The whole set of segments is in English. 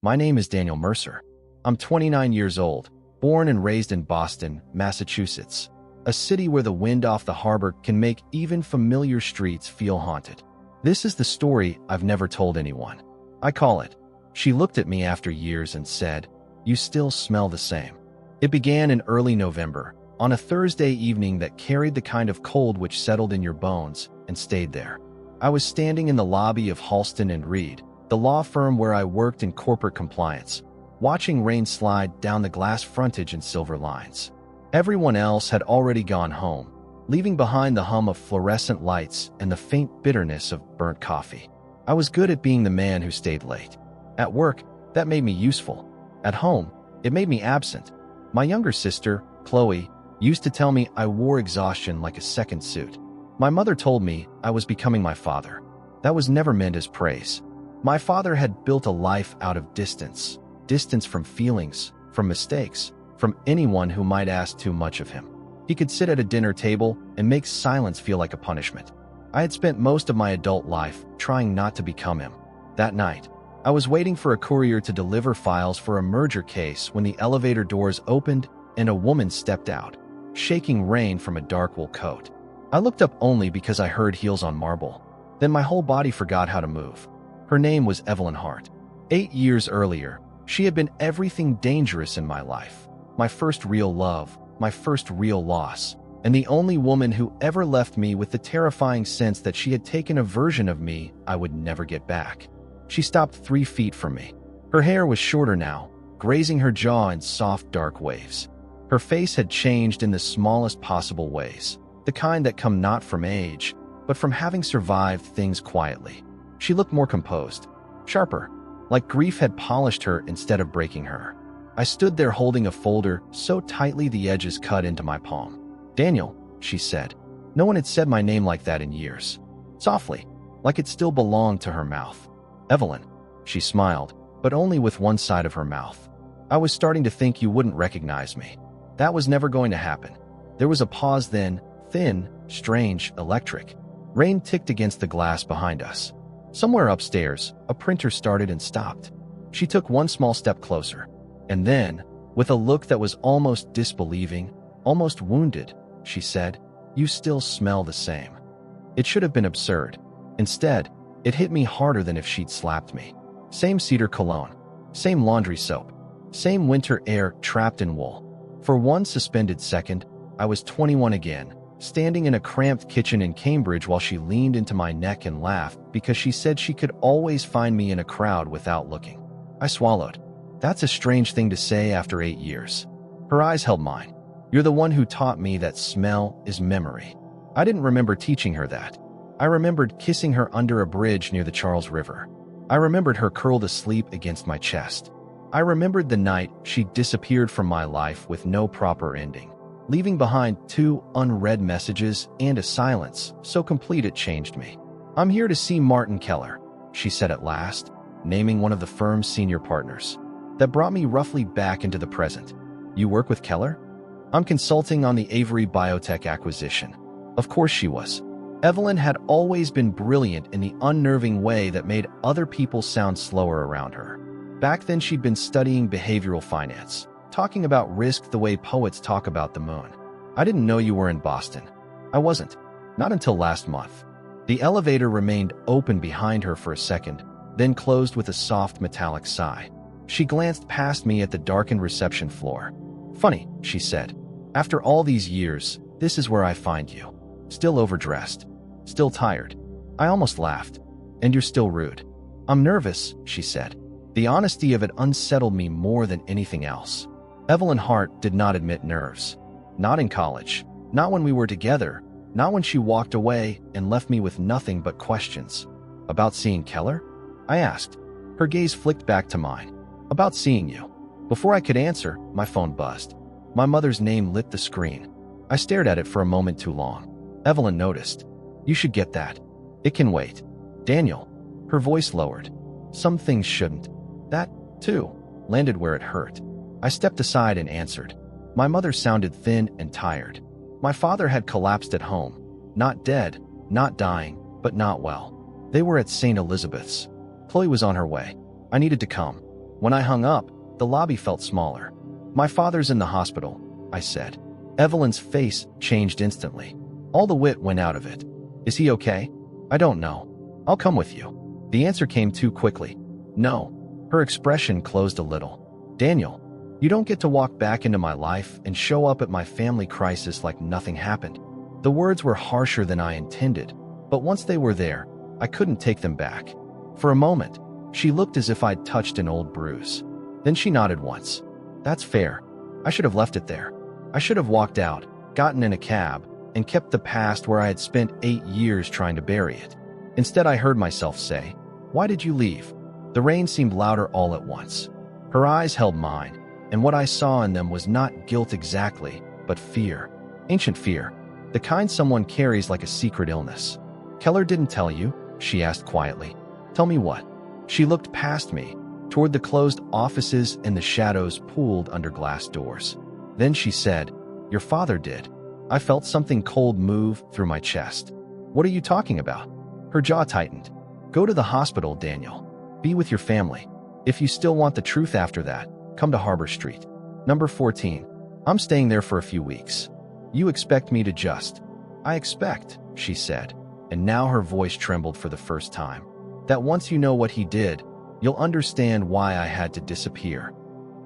My name is Daniel Mercer. I'm 29 years old, born and raised in Boston, Massachusetts, a city where the wind off the harbor can make even familiar streets feel haunted. This is the story I've never told anyone. I call it, "She looked at me after years and said, 'You still smell the same.'" It began in early November, on a Thursday evening that carried the kind of cold which settled in your bones and stayed there. I was standing in the lobby of Halston and Reed, the law firm where I worked in corporate compliance, watching rain slide down the glass frontage in silver lines. Everyone else had already gone home, leaving behind the hum of fluorescent lights and the faint bitterness of burnt coffee. I was good at being the man who stayed late. At work, that made me useful. At home, it made me absent. My younger sister, Chloe, used to tell me I wore exhaustion like a second suit. My mother told me I was becoming my father. That was never meant as praise. My father had built a life out of distance from feelings, from mistakes, from anyone who might ask too much of him. He could sit at a dinner table and make silence feel like a punishment. I had spent most of my adult life trying not to become him. That night, I was waiting for a courier to deliver files for a merger case when the elevator doors opened and a woman stepped out, shaking rain from a dark wool coat. I looked up only because I heard heels on marble. Then my whole body forgot how to move. Her name was Evelyn Hart. 8 years earlier, she had been everything dangerous in my life. My first real love, my first real loss, and the only woman who ever left me with the terrifying sense that she had taken a version of me I would never get back. She stopped 3 feet from me. Her hair was shorter now, grazing her jaw in soft, dark waves. Her face had changed in the smallest possible ways, the kind that come not from age, but from having survived things quietly. She looked more composed, sharper, like grief had polished her instead of breaking her. I stood there holding a folder so tightly the edges cut into my palm. "Daniel," she said. No one had said my name like that in years. Softly, like it still belonged to her mouth. "Evelyn," she smiled, but only with one side of her mouth. "I was starting to think you wouldn't recognize me. That was never going to happen." There was a pause then, thin, strange, electric. Rain ticked against the glass behind us. Somewhere upstairs, a printer started and stopped. She took one small step closer. And then, with a look that was almost disbelieving, almost wounded, she said, "You still smell the same." It should have been absurd. Instead, it hit me harder than if she'd slapped me. Same cedar cologne, same laundry soap, same winter air trapped in wool. For one suspended second, I was 21 again, standing in a cramped kitchen in Cambridge while she leaned into my neck and laughed because she said she could always find me in a crowd without looking. I swallowed. That's a strange thing to say after 8 years. Her eyes held mine. "You're the one who taught me that smell is memory." I didn't remember teaching her that. I remembered kissing her under a bridge near the Charles River. I remembered her curled asleep against my chest. I remembered the night she disappeared from my life with no proper ending, leaving behind 2 unread messages and a silence so complete it changed me. "I'm here to see Martin Keller," she said at last, naming one of the firm's senior partners. That brought me roughly back into the present. "You work with Keller?" "I'm consulting on the Avery Biotech acquisition." Of course she was. Evelyn had always been brilliant in the unnerving way that made other people sound slower around her. Back then she'd been studying behavioral finance, talking about risk the way poets talk about the moon. "I didn't know you were in Boston." I wasn't. Not until last month. The elevator remained open behind her for a second, then closed with a soft metallic sigh. She glanced past me at the darkened reception floor. "Funny," she said. "After all these years, this is where I find you. Still overdressed. Still tired." I almost laughed. "And you're still rude." "I'm nervous," she said. The honesty of it unsettled me more than anything else. Evelyn Hart did not admit nerves. Not in college. Not when we were together. Not when she walked away and left me with nothing but questions. "About seeing Keller?" I asked. Her gaze flicked back to mine. "About seeing you." Before I could answer, my phone buzzed. My mother's name lit the screen. I stared at it for a moment too long. Evelyn noticed. "You should get that. It can wait." "Daniel." Her voice lowered. "Some things shouldn't." That, too, landed where it hurt. I stepped aside and answered. My mother sounded thin and tired. My father had collapsed at home. Not dead, not dying, but not well. They were at St. Elizabeth's. Chloe was on her way. I needed to come. When I hung up, the lobby felt smaller. My father's in the hospital, I said. Evelyn's face changed instantly. All the wit went out of it. Is he okay? I don't know. I'll come with you. The answer came too quickly. No. Her expression closed a little. Daniel, you don't get to walk back into my life and show up at my family crisis like nothing happened. The words were harsher than I intended, but once they were there, I couldn't take them back. For a moment, she looked as if I'd touched an old bruise. Then she nodded once. That's fair. I should have left it there. I should have walked out, gotten in a cab, and kept the past where I had spent 8 years trying to bury it. Instead, I heard myself say, "Why did you leave?" The rain seemed louder all at once. Her eyes held mine, and what I saw in them was not guilt exactly, but fear. Ancient fear. The kind someone carries like a secret illness. Keller didn't tell you? She asked quietly. Tell me what? She looked past me, toward the closed offices and the shadows pooled under glass doors. Then she said, Your father did. I felt something cold move through my chest. What are you talking about? Her jaw tightened. Go to the hospital, Daniel. Be with your family. If you still want the truth after that, come to Harbor Street. Number 14. I'm staying there for a few weeks. You expect me to just... I expect, she said, and now her voice trembled for the first time, that once you know what he did, you'll understand why I had to disappear.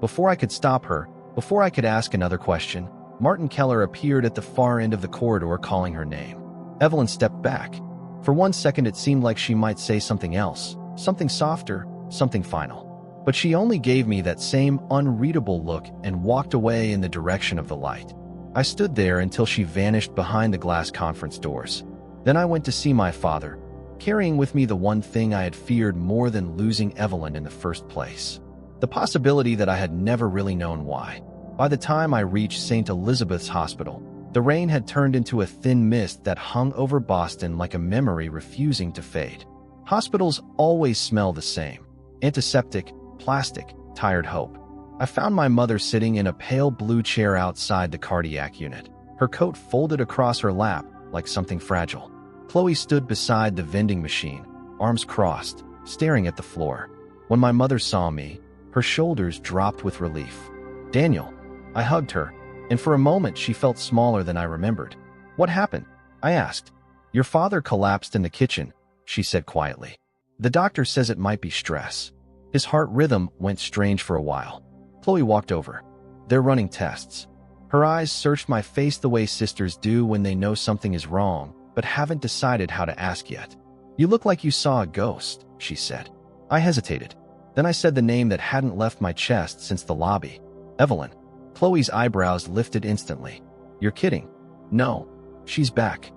Before I could stop her, before I could ask another question, Martin Keller appeared at the far end of the corridor calling her name. Evelyn stepped back. For 1 second it seemed like she might say something else, something softer, something final. But she only gave me that same unreadable look and walked away in the direction of the light. I stood there until she vanished behind the glass conference doors. Then I went to see my father, carrying with me the one thing I had feared more than losing Evelyn in the first place. The possibility that I had never really known why. By the time I reached St. Elizabeth's Hospital, the rain had turned into a thin mist that hung over Boston like a memory refusing to fade. Hospitals always smell the same. Antiseptic, plastic, tired hope. I found my mother sitting in a pale blue chair outside the cardiac unit, her coat folded across her lap like something fragile. Chloe stood beside the vending machine, arms crossed, staring at the floor. When my mother saw me, her shoulders dropped with relief. Daniel. I hugged her, and for a moment she felt smaller than I remembered. What happened? I asked. Your father collapsed in the kitchen, she said quietly. The doctor says it might be stress. His heart rhythm went strange for a while. Chloe walked over. They're running tests. Her eyes searched my face the way sisters do when they know something is wrong, but haven't decided how to ask yet. You look like you saw a ghost, she said. I hesitated. Then I said the name that hadn't left my chest since the lobby. Evelyn. Chloe's eyebrows lifted instantly. You're kidding. No. She's back.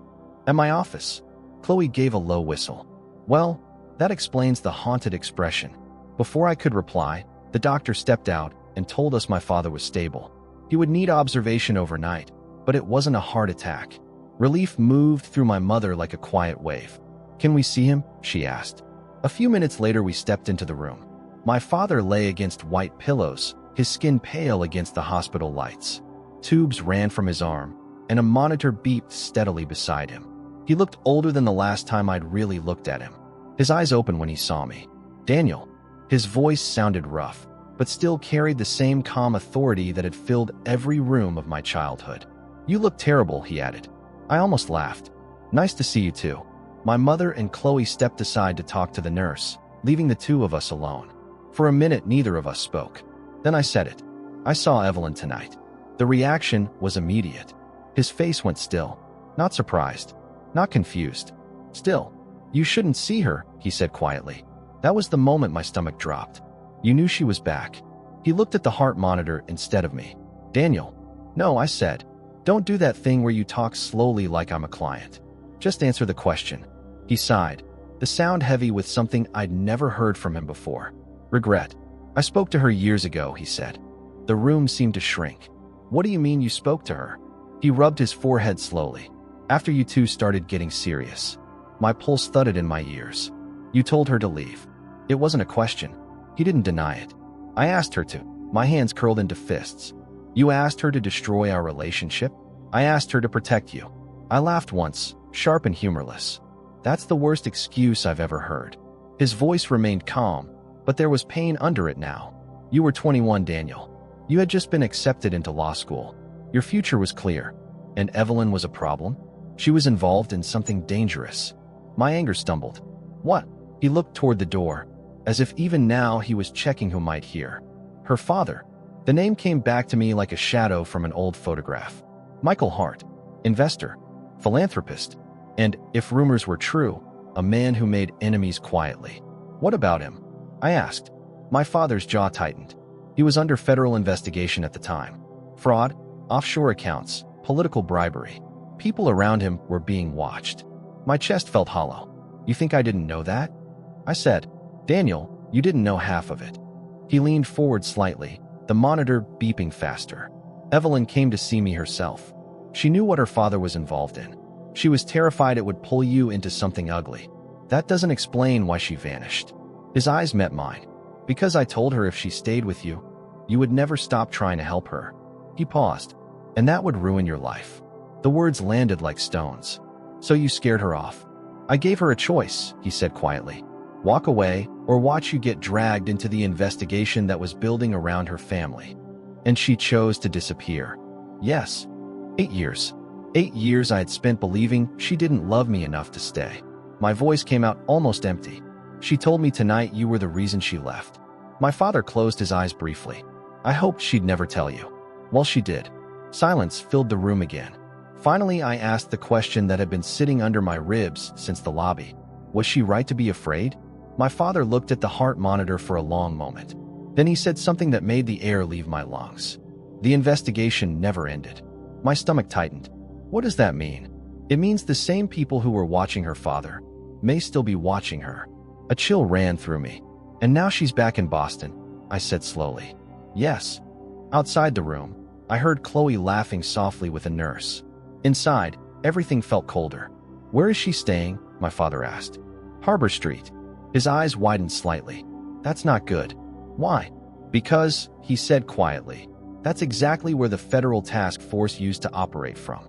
At my office. Chloe gave a low whistle. Well, that explains the haunted expression. Before I could reply, the doctor stepped out and told us my father was stable. He would need observation overnight, but it wasn't a heart attack. Relief moved through my mother like a quiet wave. Can we see him? She asked. A few minutes later we stepped into the room. My father lay against white pillows, his skin pale against the hospital lights. Tubes ran from his arm, and a monitor beeped steadily beside him. He looked older than the last time I'd really looked at him. His eyes opened when he saw me. Daniel. His voice sounded rough, but still carried the same calm authority that had filled every room of my childhood. You look terrible, he added. I almost laughed. Nice to see you too. My mother and Chloe stepped aside to talk to the nurse, leaving the two of us alone. For a minute, neither of us spoke. Then I said it. I saw Evelyn tonight. The reaction was immediate. His face went still. Not surprised. Not confused. Still. You shouldn't see her, he said quietly. That was the moment my stomach dropped. You knew she was back. He looked at the heart monitor instead of me. Daniel. No, I said. Don't do that thing where you talk slowly like I'm a client. Just answer the question. He sighed, the sound heavy with something I'd never heard from him before. Regret. I spoke to her years ago, he said. The room seemed to shrink. What do you mean you spoke to her? He rubbed his forehead slowly. After you two started getting serious. My pulse thudded in my ears. You told her to leave. It wasn't a question. He didn't deny it. I asked her to. My hands curled into fists. You asked her to destroy our relationship? I asked her to protect you. I laughed once, sharp and humorless. That's the worst excuse I've ever heard. His voice remained calm, but there was pain under it now. You were 21, Daniel. You had just been accepted into law school. Your future was clear. And Evelyn was a problem? She was involved in something dangerous. My anger stumbled. What? He looked toward the door, as if even now he was checking who might hear. Her father. The name came back to me like a shadow from an old photograph. Michael Hart. Investor. Philanthropist. And, if rumors were true, a man who made enemies quietly. What about him? I asked. My father's jaw tightened. He was under federal investigation at the time. Fraud, offshore accounts, political bribery. People around him were being watched. My chest felt hollow. You think I didn't know that? I said. Daniel, you didn't know half of it. He leaned forward slightly, the monitor beeping faster. Evelyn came to see me herself. She knew what her father was involved in. She was terrified it would pull you into something ugly. That doesn't explain why she vanished. His eyes met mine. Because I told her if she stayed with you, you would never stop trying to help her. He paused. And that would ruin your life. The words landed like stones. So you scared her off. I gave her a choice, he said quietly. Walk away or watch you get dragged into the investigation that was building around her family. And she chose to disappear. Yes. 8 years. 8 years I had spent believing she didn't love me enough to stay. My voice came out almost empty. She told me tonight you were the reason she left. My father closed his eyes briefly. I hoped she'd never tell you. Well, she did. Silence filled the room again. Finally, I asked the question that had been sitting under my ribs since the lobby. Was she right to be afraid? My father looked at the heart monitor for a long moment. Then he said something that made the air leave my lungs. The investigation never ended. My stomach tightened. What does that mean? It means the same people who were watching her father may still be watching her. A chill ran through me. And now she's back in Boston, I said slowly. Yes. Outside the room, I heard Chloe laughing softly with a nurse. Inside, everything felt colder. Where is she staying? My father asked. Harbor Street. His eyes widened slightly. That's not good. Why? Because, he said quietly, that's exactly where the federal task force used to operate from.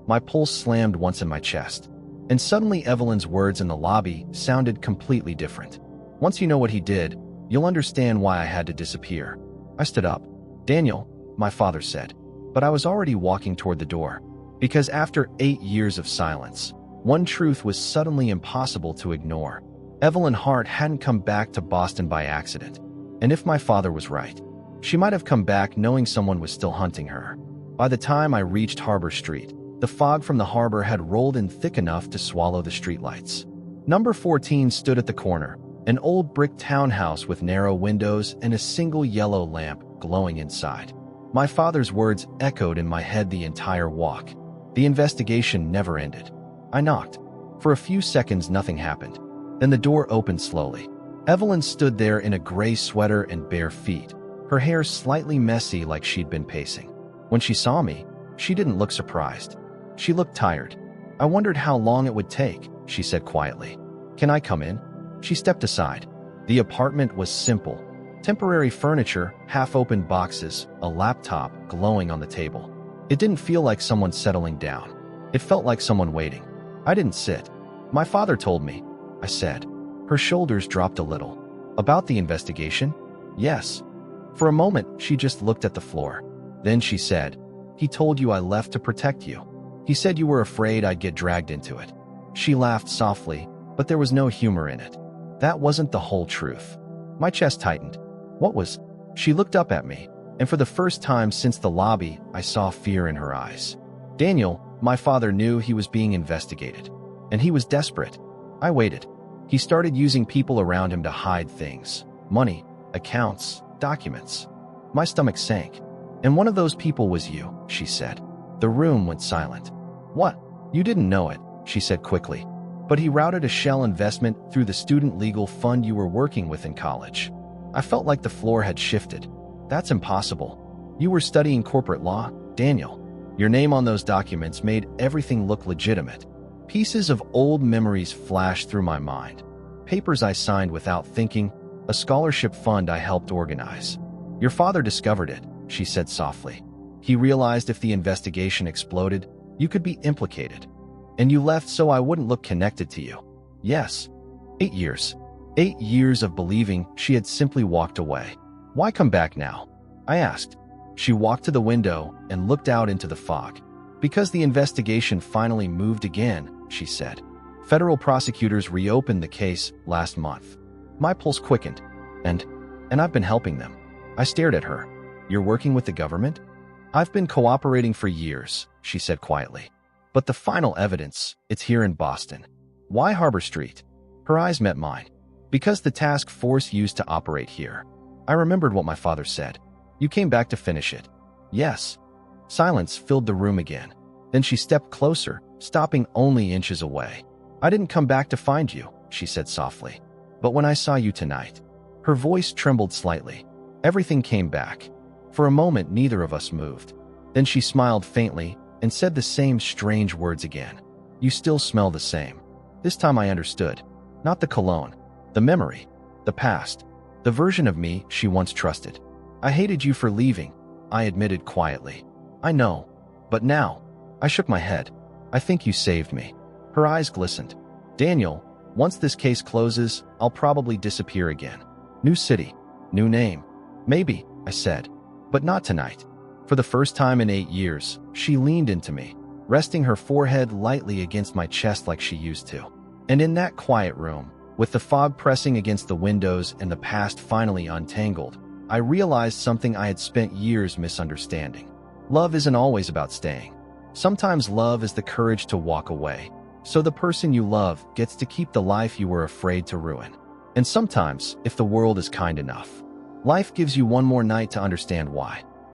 My pulse slammed once in my chest. And suddenly Evelyn's words in the lobby sounded completely different. Once you know what he did, you'll understand why I had to disappear. I stood up. Daniel, my father said. But I was already walking toward the door. Because after 8 years of silence, one truth was suddenly impossible to ignore. Evelyn Hart hadn't come back to Boston by accident. And if my father was right, she might have come back knowing someone was still hunting her. By the time I reached Harbor Street, the fog from the harbor had rolled in thick enough to swallow the streetlights. Number 14 stood at the corner, an old brick townhouse with narrow windows and a single yellow lamp glowing inside. My father's words echoed in my head the entire walk. The investigation never ended. I knocked. For a few seconds, nothing happened. Then the door opened slowly. Evelyn stood there in a gray sweater and bare feet, her hair slightly messy like she'd been pacing. When she saw me, she didn't look surprised. She looked tired. I wondered how long it would take, she said quietly. Can I come in? She stepped aside. The apartment was simple. Temporary furniture, half-opened boxes, a laptop glowing on the table. It didn't feel like someone settling down. It felt like someone waiting. I didn't sit. My father told me, I said. Her shoulders dropped a little. About the investigation? Yes. For a moment, she just looked at the floor. Then she said, he told you I left to protect you. He said you were afraid I'd get dragged into it. She laughed softly, but there was no humor in it. That wasn't the whole truth. My chest tightened. What was? She looked up at me, and for the first time since the lobby, I saw fear in her eyes. Daniel, my father knew he was being investigated, and he was desperate. I waited. He started using people around him to hide things. Money, accounts, documents. My stomach sank. And one of those people was you, she said. The room went silent. What? You didn't know it, she said quickly. But he routed a shell investment through the student legal fund you were working with in college. I felt like the floor had shifted. That's impossible. You were studying corporate law, Daniel. Your name on those documents made everything look legitimate. Pieces of old memories flashed through my mind. Papers I signed without thinking, a scholarship fund I helped organize. Your father discovered it, she said softly. He realized if the investigation exploded, you could be implicated. And you left so I wouldn't look connected to you. Yes. 8 years. 8 years of believing she had simply walked away. Why come back now? I asked. She walked to the window and looked out into the fog. Because the investigation finally moved again, she said. Federal prosecutors reopened the case last month. My pulse quickened, and I've been helping them. I stared at her. You're working with the government? I've been cooperating for years, she said quietly. But the final evidence, it's here in Boston. Why Harbor Street? Her eyes met mine. Because the task force used to operate here. I remembered what my father said. You came back to finish it. Yes. Silence filled the room again. Then she stepped closer, stopping only inches away. I didn't come back to find you, she said softly. But when I saw you tonight, her voice trembled slightly. Everything came back. For a moment, neither of us moved. Then she smiled faintly and said the same strange words again. You still smell the same. This time I understood. Not the cologne, the memory, the past, the version of me she once trusted. I hated you for leaving, I admitted quietly. I know. But now, I shook my head. I think you saved me. Her eyes glistened. Daniel, once this case closes, I'll probably disappear again. New city, new name. Maybe, I said. But not tonight. For the first time in 8 years, she leaned into me, resting her forehead lightly against my chest like she used to. And in that quiet room, with the fog pressing against the windows and the past finally untangled, I realized something I had spent years misunderstanding. Love isn't always about staying. Sometimes love is the courage to walk away, so the person you love gets to keep the life you were afraid to ruin. And sometimes, if the world is kind enough, life gives you one more night to understand why.